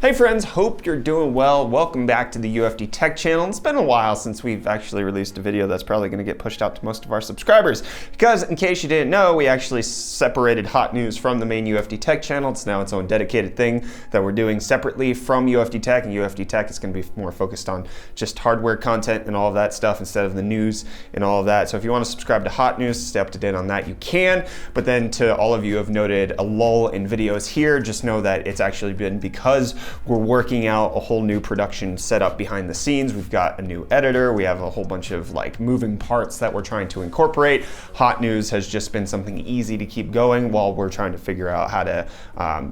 Hey friends, hope you're doing well. Welcome back to the UFD Tech channel. It's been a while since we've actually released a video that's probably going to get pushed out to most of our subscribers. Because in case you didn't know, we actually separated hot news from the main UFD Tech channel. It's now its own dedicated thing that we're doing separately from UFD Tech. And UFD Tech is going to be more focused on just hardware content and all of that stuff instead of the news and all of that. So if you want to subscribe to hot news, stay up to date on that, you can. But then to all of you who have noted a lull in videos here, just know that it's actually been because we're working out a whole new production setup behind the scenes. We've got a new editor. We have a whole bunch of like moving parts that we're trying to incorporate. Hot news has just been something easy to keep going while we're trying to figure out how to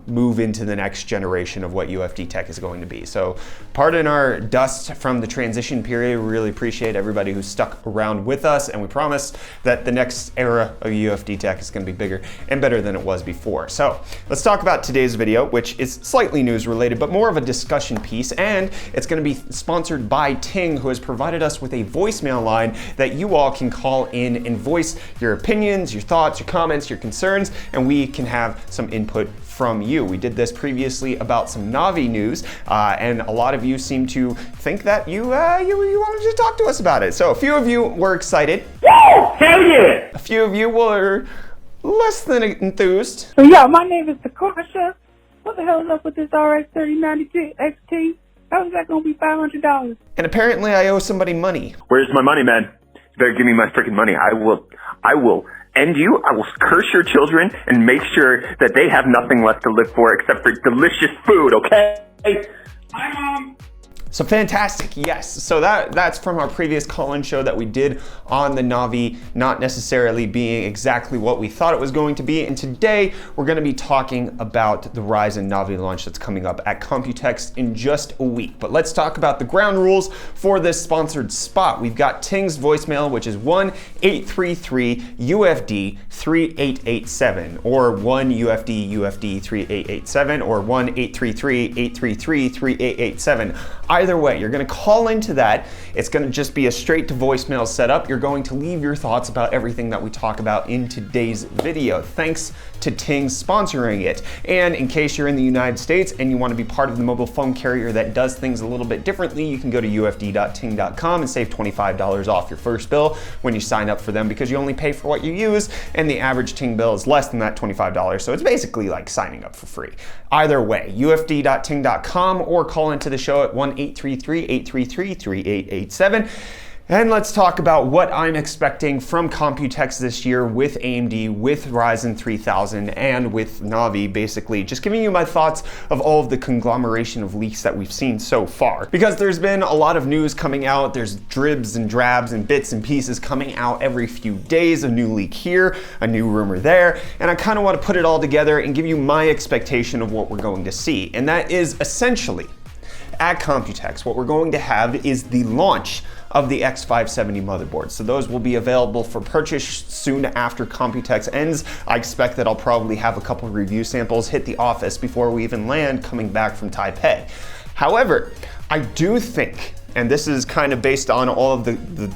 move into the next generation of what UFD Tech is going to be. So pardon our dust from the transition period. We really appreciate everybody who stuck around with us, and we promise that the next era of UFD Tech is going to be bigger and better than it was before. So let's talk about today's video, which is slightly news related, but more of a discussion piece, and it's going to be sponsored by Ting, who has provided us with a voicemail line that you all can call in and voice your opinions, your thoughts, your comments, your concerns, and we can have some input from you. We did this previously about some Navi news, and a lot of you seem to think that you wanted to talk to us about it. So a few of you were excited. Hell yeah! A few of you were less than enthused. So yeah, my name is Takasha. What the hell is up with this RX 3090 XT? How is that gonna be $500? And apparently I owe somebody money. Where's my money, man? You better give me my freaking money. I will end you. I will curse your children and make sure that they have nothing left to live for except for delicious food, okay? Hi, Mom. So fantastic, yes. So that's from our previous call-in show that we did on the Navi, not necessarily being exactly what we thought it was going to be. And today we're gonna be talking about the Ryzen Navi launch that's coming up at Computex in just a week. But let's talk about the ground rules for this sponsored spot. We've got Ting's voicemail, which is 1-833-UFD-3887, or 1-UFD-UFD-3887, or 1-833-833-3887. Either way, you're going to call into that. It's going to just be a straight to voicemail setup. You're going to leave your thoughts about everything that we talk about in today's video. Thanks to Ting sponsoring it. And in case you're in the United States and you want to be part of the mobile phone carrier that does things a little bit differently, you can go to ufd.ting.com and save $25 off your first bill when you sign up for them, because you only pay for what you use, and the average Ting bill is less than that $25. So it's basically like signing up for free. Either way, ufd.ting.com, or call into the show at 1-833-833-3887. And let's talk about what I'm expecting from Computex this year with AMD, with Ryzen 3000, and with Navi, basically. Just giving you my thoughts of all of the conglomeration of leaks that we've seen so far. Because there's been a lot of news coming out, there's dribs and drabs and bits and pieces coming out every few days, a new leak here, a new rumor there, and I kind of want to put it all together and give you my expectation of what we're going to see. And that is essentially, at Computex, what we're going to have is the launch of the X570 motherboards. So those will be available for purchase soon after Computex ends. I expect that I'll probably have a couple of review samples hit the office before we even land coming back from Taipei. However, I do think, and this is kind of based on all of the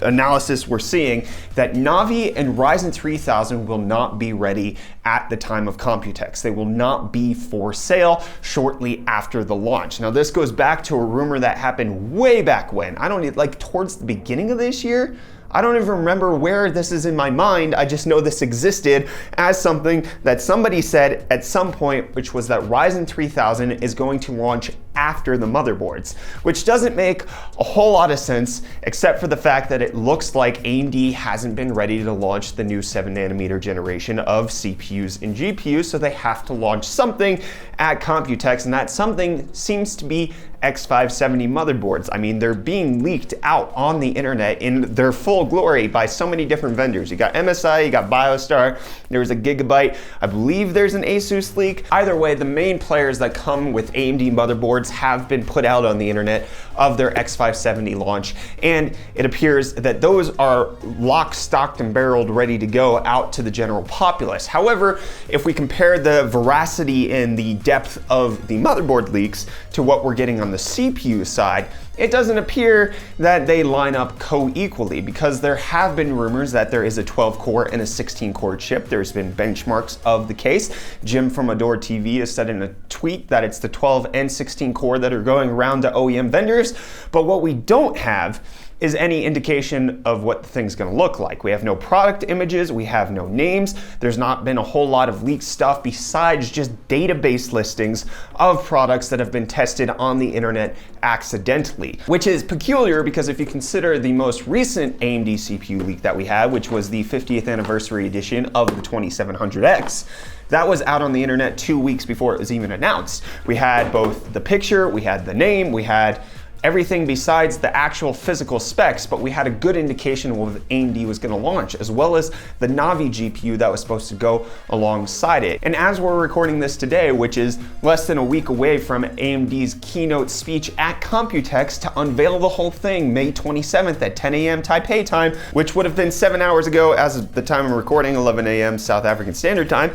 analysis we're seeing, that Navi and Ryzen 3000 will not be ready at the time of Computex. They will not be for sale shortly after the launch. Now this goes back to a rumor that happened way back when. I don't need, like towards the beginning of this year. I don't even remember where this is in my mind. I just know this existed as something that somebody said at some point, which was that Ryzen 3000 is going to launch after the motherboards, which doesn't make a whole lot of sense, except for the fact that it looks like AMD hasn't been ready to launch the new 7nm generation of CPUs and GPUs, so they have to launch something at Computex, and that something seems to be X570 motherboards. I mean, they're being leaked out on the internet in their full glory by so many different vendors. You got MSI, you got BioStar, there was a Gigabyte, I believe there's an Asus leak. Either way, the main players that come with AMD motherboards have been put out on the internet of their X570 launch, and it appears that those are locked, stocked, and barreled, ready to go out to the general populace. However, if we compare the veracity and the depth of the motherboard leaks to what we're getting on the the CPU side, it doesn't appear that they line up co-equally, because there have been rumors that there is a 12-core and a 16-core chip. There's been benchmarks of the case. Jim from Adore TV has said in a tweet that it's the 12 and 16 core that are going around to OEM vendors. But what we don't have is any indication of what the thing's going to look like. We have no product images, we have no names, there's not been a whole lot of leaked stuff besides just database listings of products that have been tested on the internet accidentally, which is peculiar because if you consider the most recent AMD CPU leak that we had, which was the 50th anniversary edition of the 2700X, that was out on the internet 2 weeks before it was even announced. We had both the picture, we had the name, we had everything besides the actual physical specs, but we had a good indication of what AMD was going to launch, as well as the Navi GPU that was supposed to go alongside it. And as we're recording this today, which is less than a week away from AMD's keynote speech at Computex to unveil the whole thing May 27th at 10 a.m. Taipei time, which would have been 7 hours ago as of the time I'm recording, 11 a.m. South African Standard Time,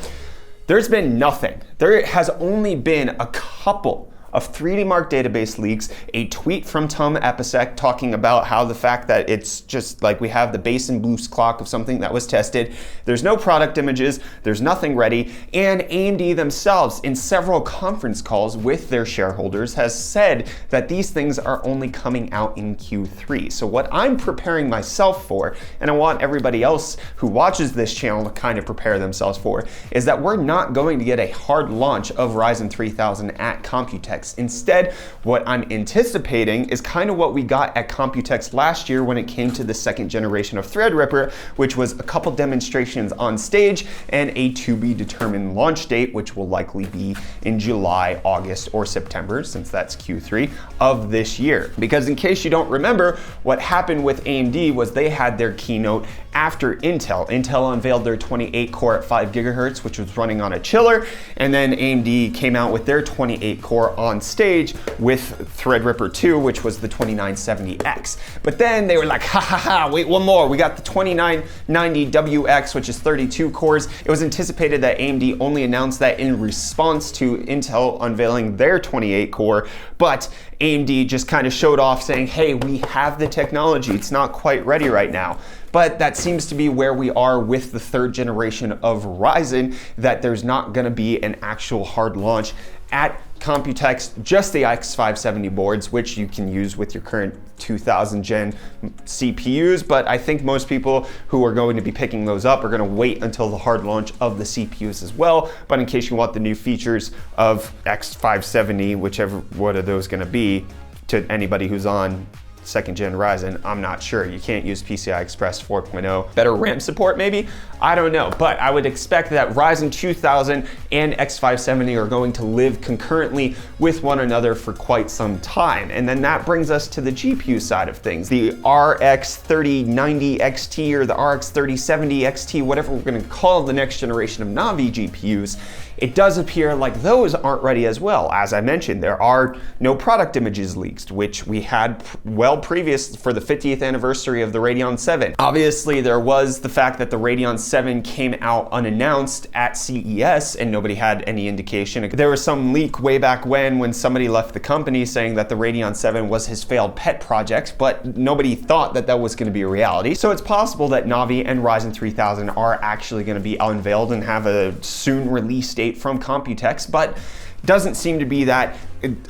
there's been nothing. There has only been a couple of 3D Mark database leaks, a tweet from Tom Epicek talking about how the fact that it's just like we have the base and boost clock of something that was tested. There's no product images, there's nothing ready, and AMD themselves in several conference calls with their shareholders has said that these things are only coming out in Q3. So what I'm preparing myself for, and I want everybody else who watches this channel to kind of prepare themselves for, is that we're not going to get a hard launch of Ryzen 3000 at Computex. Instead, what I'm anticipating is kind of what we got at Computex last year when it came to the second generation of Threadripper, which was a couple demonstrations on stage and a to be determined launch date, which will likely be in July, August, or September, since that's Q3 of this year. Because in case you don't remember, what happened with AMD was they had their keynote after Intel. Intel unveiled their 28 core at 5 gigahertz, which was running on a chiller, and then AMD came out with their 28 core on stage with Threadripper 2, which was the 2970X. But then they were like, ha ha ha, wait, one more. We got the 2990WX, which is 32 cores. It was anticipated that AMD only announced that in response to Intel unveiling their 28 core, but AMD just kind of showed off saying, hey, we have the technology. It's not quite ready right now. But that seems to be where we are with the third generation of Ryzen, that there's not going to be an actual hard launch at Computex, just the X570 boards, which you can use with your current 2000 gen CPUs, but I think most people who are going to be picking those up are going to wait until the hard launch of the CPUs as well. But in case you want the new features of X570, whichever one of those going to be, to anybody who's on second gen Ryzen, I'm not sure. You can't use PCI Express 4.0. Better RAM support maybe? I don't know, but I would expect that Ryzen 2000 and X570 are going to live concurrently with one another for quite some time. And then that brings us to the GPU side of things. The RX 3090 XT or the RX 3070 XT, whatever we're gonna call the next generation of Navi GPUs, it does appear like those aren't ready as well. As I mentioned, there are no product images leaked, which we had well previous for the 50th anniversary of the Radeon 7. Obviously, there was the fact that the Radeon 7 came out unannounced at CES and nobody had any indication. There was some leak way back when somebody left the company saying that the Radeon 7 was his failed pet project, but nobody thought that that was going to be a reality. So it's possible that Navi and Ryzen 3000 are actually going to be unveiled and have a soon release date from Computex, but doesn't seem to be that,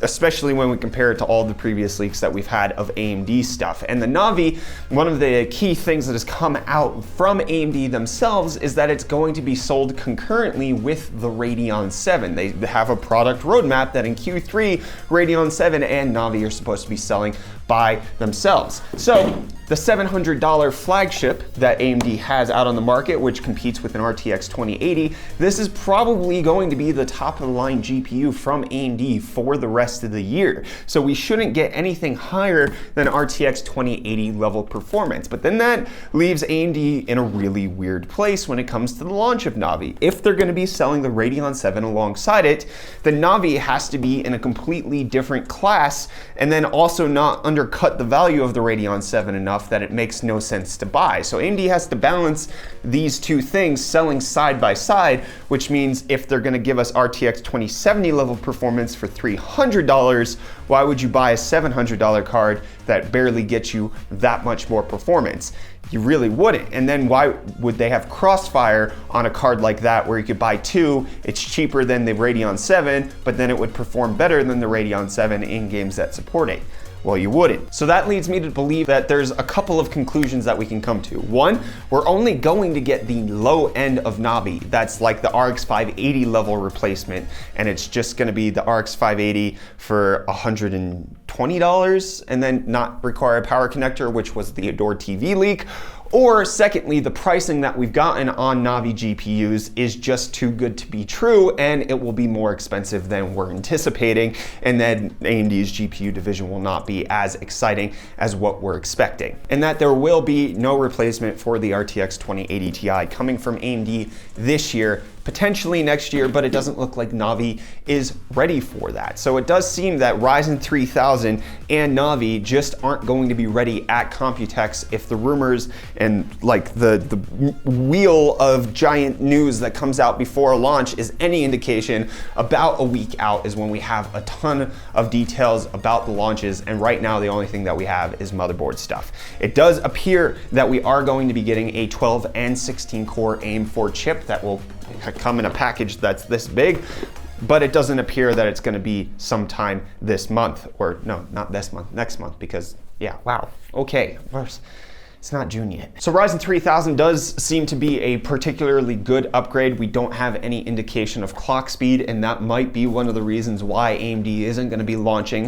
especially when we compare it to all the previous leaks that we've had of AMD stuff. And the Navi, one of the key things that has come out from AMD themselves is that it's going to be sold concurrently with the Radeon 7. They have a product roadmap that in Q3, Radeon 7 and Navi are supposed to be selling by themselves. So the $700 flagship that AMD has out on the market, which competes with an RTX 2080, this is probably going to be the top of the line GPU from AMD for the rest of the year. So we shouldn't get anything higher than RTX 2080 level performance. But then that leaves AMD in a really weird place when it comes to the launch of Navi. If they're going to be selling the Radeon 7 alongside it, then Navi has to be in a completely different class and then also not undercut the value of the Radeon 7 enough enough that it makes no sense to buy. So AMD has to balance these two things selling side by side, which means if they're gonna give us RTX 2070 level performance for $300, why would you buy a $700 card that barely gets you that much more performance? You really wouldn't. And then why would they have Crossfire on a card like that where you could buy two, it's cheaper than the Radeon 7, but then it would perform better than the Radeon 7 in games that support it? Well, you wouldn't. So that leads me to believe that there's a couple of conclusions that we can come to. One, we're only going to get the low end of Navi. That's like the RX 580 level replacement, and it's just gonna be the RX 580 for $120 and then not require a power connector, which was the Adore TV leak. Or secondly, the pricing that we've gotten on Navi GPUs is just too good to be true, and it will be more expensive than we're anticipating, and then AMD's GPU division will not be as exciting as what we're expecting. And that there will be no replacement for the RTX 2080 Ti coming from AMD this year, potentially next year, but it doesn't look like Navi is ready for that. So it does seem that Ryzen 3000 and Navi just aren't going to be ready at Computex if the rumors and like the wheel of giant news that comes out before launch is any indication. About a week out is when we have a ton of details about the launches, and right now the only thing that we have is motherboard stuff. It does appear that we are going to be getting a 12 and 16 core AIM-4 chip that will come in a package that's this big, but it doesn't appear that it's going to be sometime this month, or no, not this month, next month, because yeah, wow, okay, it's not June yet. So Ryzen 3000 does seem to be a particularly good upgrade. We don't have any indication of clock speed, and that might be one of the reasons why AMD isn't going to be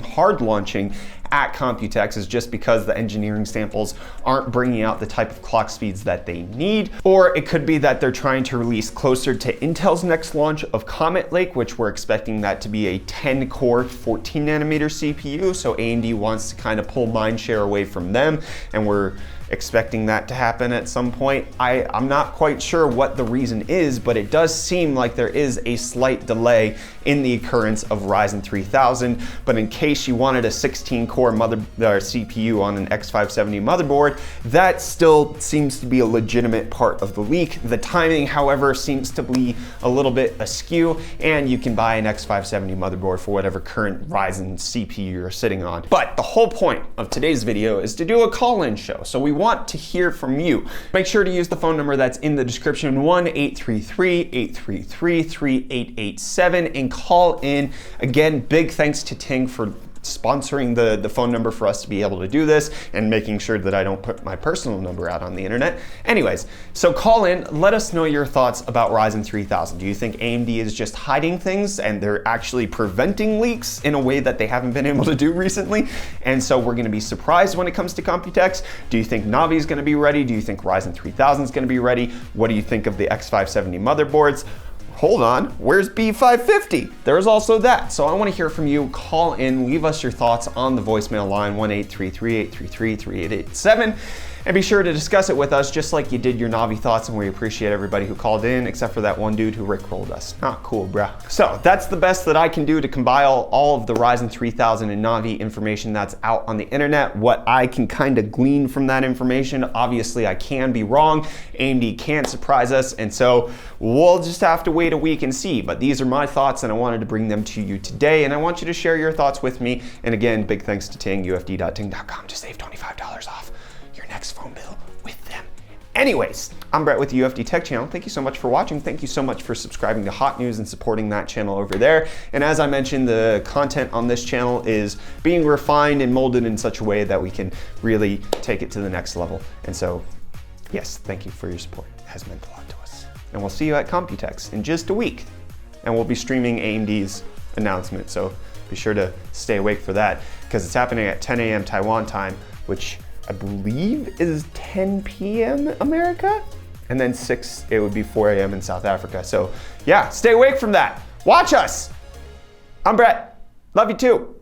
hard launching at Computex, is just because the engineering samples aren't bringing out the type of clock speeds that they need. Or it could be that they're trying to release closer to Intel's next launch of Comet Lake, which we're expecting that to be a 10 core 14 nanometer CPU. So AMD wants to kind of pull mindshare away from them, and we're expecting that to happen at some point. I'm not quite sure what the reason is, but it does seem like there is a slight delay in the occurrence of Ryzen 3000. But in case you wanted a 16 core CPU on an X570 motherboard, that still seems to be a legitimate part of the leak. The timing, however, seems to be a little bit askew, and you can buy an X570 motherboard for whatever current Ryzen CPU you're sitting on. But the whole point of today's video is to do a call-in show. So we want to hear from you. Make sure to use the phone number that's in the description, 1-833-833-3887, and call in. Again, big thanks to Ting for sponsoring the phone number for us to be able to do this and making sure that I don't put my personal number out on the internet. Anyways, so call in, let us know your thoughts about Ryzen 3000. Do you think AMD is just hiding things and they're actually preventing leaks in a way that they haven't been able to do recently? And so we're gonna be surprised when it comes to Computex. Do you think Navi is gonna be ready? Do you think Ryzen 3000 is gonna be ready? What do you think of the X570 motherboards? Hold on, where's B550? There's also that. So I want to hear from you. Call in, leave us your thoughts on the voicemail line, 1-833-833-3887. And be sure to discuss it with us just like you did your Navi thoughts, and we appreciate everybody who called in, except for that one dude who rickrolled us. Not cool, bruh. So that's the best that I can do to compile all of the Ryzen 3000 and Navi information that's out on the internet. What I can kind of glean from that information, obviously I can be wrong. AMD can't surprise us, and so we'll just have to wait a week and see. But these are my thoughts, and I wanted to bring them to you today, and I want you to share your thoughts with me. And again, big thanks to Ting, ufd.ting.com, to save $25 off your next phone bill with them. Anyways, I'm Brett with the UFD Tech Channel. Thank you so much for watching. Thank you so much for subscribing to Hot News and supporting that channel over there. And as I mentioned, the content on this channel is being refined and molded in such a way that we can really take it to the next level. And so, yes, thank you for your support. It has meant a lot to us. And we'll see you at Computex in just a week. And we'll be streaming AMD's announcement, so be sure to stay awake for that, because it's happening at 10 a.m. Taiwan time, which I believe is 10 p.m. America, and then it would be 4 a.m. in South Africa. So yeah, stay awake from that. Watch us. I'm Brett. Love you too.